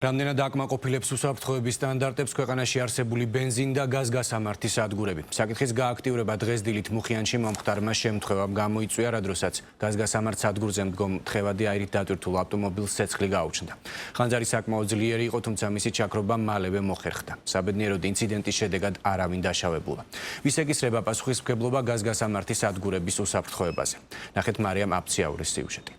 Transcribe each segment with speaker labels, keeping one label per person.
Speaker 1: რამდენად აკმაყოფილებს უსაფრთხოების სტანდარტებს ქვეყანაში არსებული ბენზინ და გაზგასამართის სადგურები. საკითხის გააქტიურება დღეს დილით მუხიანში მომხდარმა შემთხვევამ გამოიწვია, რადგანაც გაზგასამართ სადგურზე მდგომ თხევადი აირით დატვირთულ ავტომობილს ცეცხლი გაუჩნდა. ხანძარი საკმაოდ ძლიერი იყო, თუმცა მისი ჩაქრობა მალევე მოხერხდა. საბედნიეროდ ინციდენტის შედეგად არავინ დაშავებულა. ვის ეკისრება პასუხისმგებლობა გაზგასამართის სადგურების უსაფრთხოებაზე. ნახეთ მარიამ აფციაურის სიუჟეტი.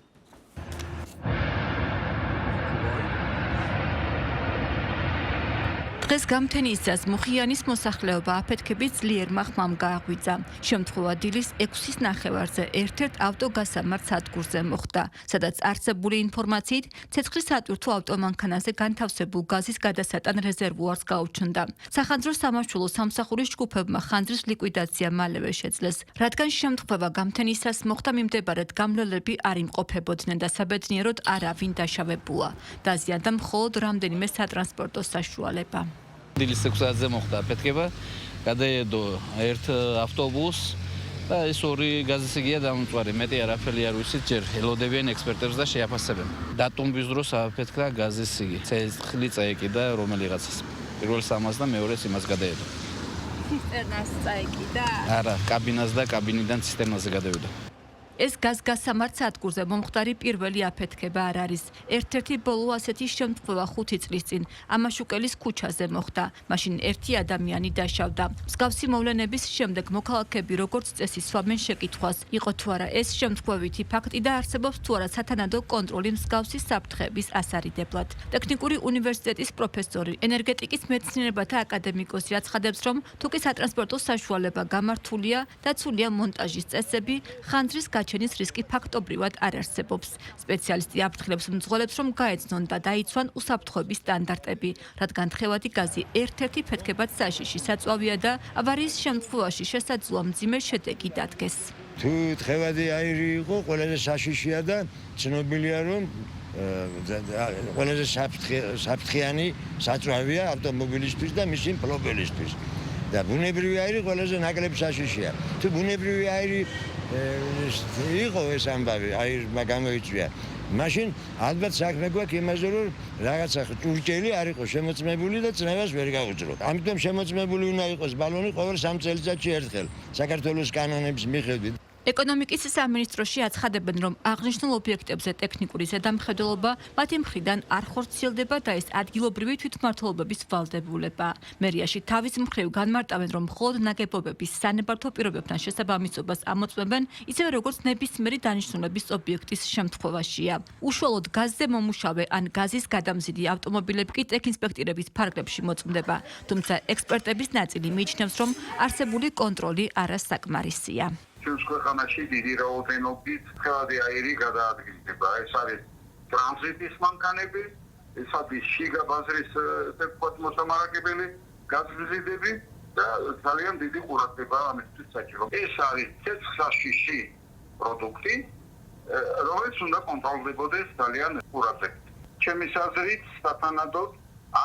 Speaker 2: დღეს გამთენიისას მუხიანის მოსახლეობა აფეთქების ძლიერმა ხმამ გააღვიძა. შემთხვევა დილის 6-ის ნახევარზე ერთ-ერთ ავტოგასამართ სადგურზე მოხდა, სადაც არსებული ინფორმაციით ცეცხლის სატვირთო ავტომანქანაზე განთავსებულ გაზის გადასატან რეზერვუარს გაუჩნდა. სახანძრო სამაშველო სამსახურის ჯგუფებმა ხანძრის ლიკვიდაცია მალევე შეძლეს. რადგან შემთხვევა გამთენიისას მოხდა, მიმდებარედ გამლელები არ იმყოფებოდნენ და საბედნიეროდ არავინ დაშავებულა. დაზიანდა მხოლოდ რამდენიმე სატრანსპორტო საშუალება.
Speaker 3: დილის 6-ზე მოხდა აფეთქება, გადაედო ერთ ავტობუსს და ეს ორი გაზისგია დამწვარი, მეტი არაფერი არ ვიცით, ჯერ ელოდებიან ექსპერტებს და შეაფასებენ. დატუმბის დროს აფეთქდა გაზისგი, ცეცხლი წაეკიდა რომელიღაცას. პირველ სამას და მეორეს იმას გადაედო.
Speaker 2: ცისტერნას წაეკიდა?
Speaker 3: არა, კაბინას და კაბინიდან ცისტერნაზე გადავიდა.
Speaker 2: ეს გაზგასამართ სადგურზე მომხდარი პირველი აფეთქება არ არის. ერთ-ერთი ბოლო ასეთი შემთხვევა 5 წლის წინ ამაშუკელის ქუჩაზე მოხდა. მაშინ ერთი ადამიანი დაშავდა. მსგავსი მოვლენების შემდეგ მოქალაქეები როგორც წესი სვამენ შეკითხვას, იყო თუ არა ეს შემთხვევითი ფაქტი და არსებობს თუ არა სათანადო კონტროლი მსგავსი საფრთხეების ასარიდებლად. ტექნიკური უნივერსიტეტის პროფესორი, ენერგეტიკის მეცნიერებათა აკადემიკოსი აცხადებს, რომ თუკი სატრანსპორტო საშუალება გამართულია და ცულია მონტაჟის წესები, ხანძრის გაჩენის რისკი ფაქტობრივად არ არსებობს. სპეციალისტი აფრთხილებს მძღოლებს, რომ გაეცნონ და დაიცვან უსაფრთხოების სტანდარტები, რადგან თხევადი გაზი ერთ-ერთი ფეთქებად საშიში საწვავია და ავარიის შემთხვევაში შესაძლოა მძიმე შედეგი დადგეს.
Speaker 4: თუ თხევადი აირი იყო, ყველაზე საშიშია და ცნობილია, რომ ყველაზე საფრთხიანი საწვავია ავტომობილისთვის და მისი მფლობელისთვის. და ბუნებრივი აირი ყველაზე ნაკლებ საშიშია. თუ ბუნებრივი აირი იყო ეს ამბავი, აირმა გამოიწვია. მაშინ ალბათ საქმე გვაქვს იმაზე, რომ რაღაცა ჭურჭელი არ იყოს შემოწმებული და წნევას ვერ გაუძლოთ. ამიტომ შემოწმებული უნდა იყოს ბალონი ყოველ 3 წელიწადში ერთხელ, საქართველოს კანონების მიხედვით.
Speaker 2: ეკონომიკის სამინისტროში აცხადებენ, რომ აღნიშნულ ობიექტებზე ტექნიკური ზედამხედველობა მათი მხრიდან არ ხორციელდება და ეს ადგილობრივი თვითმმართველობების ვალდებულება. მერიაში თავის მხრივ განმარტავენ, რომ მხოლოდ ნაგებობების სანებართო პირობებთან შესაბამისობას ამოწმებენ, ისევე როგორც ნებისმიერი დანიშნულების ობიექტის შემთხვევაშია. უშუალოდ გაზზე მომუშავე ან გაზის გადამზიდი ავტომობილები კი ტექინსპექტირების ფარგლებში მოწმდება, თუმცა ექსპერტების ნაწილი მიიჩნევს, რომ არსებული კონტროლი არასაკმარისია.
Speaker 5: ჩვენს ქვეყანაში დიდი რაოდენობით თხევადი აირი გადაადგილდება. ეს არის ტრანზიტის მანქანები, ეს არის შიგა ბაზრის მოსამარაგებელი გაზგზიდები და ძალიან დიდი ყურადღება ამისთვის საჭირო. ეს არის ცეცხლსაშიში პროდუქტი, რომელიც უნდა კონტროლდებოდეს ძალიან ყურადღებით. ჩემის აზრით, სათანადოდ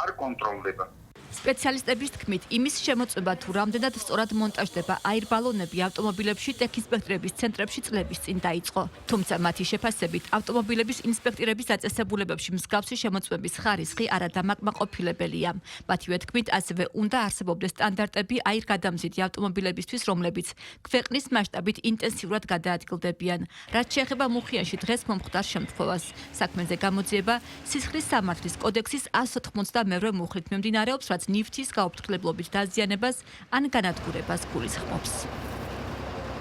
Speaker 5: არ კონტროლდება.
Speaker 2: სპეციალისტების თქმით, იმის შემოწმება თუ რამდენად სწორად მონტაჟდება აირბალონები ავტომობილებში ტექინსპექტირების ცენტრებში წლების წინ დაიწყო. თუმცა მათი შეფასებით, ავტომობილების ინსპექტირების დაწესებულებებში მსგავსი შემოწმების ხარისხი არადამაკმაყოფილებელია. მათივე თქმით, ასევე უნდა არსებობდეს სტანდარტები აირგადამზიდი ავტომობილებისთვის, რომლებიც ქვეყნის მასშტაბით ინტენსიურად გადაადგილდებიან. რაც შეეხება მუხიანში დღეს მომხდარ შემთხვევას, საქმეზე გამოძიება სისხლის სამართლის კოდექსის 192 მუხლით მიმდინარეობს, რაც ნივთის გაუფრთხილებლობით დაზიანებას ან განადგურებას გულისხმობს.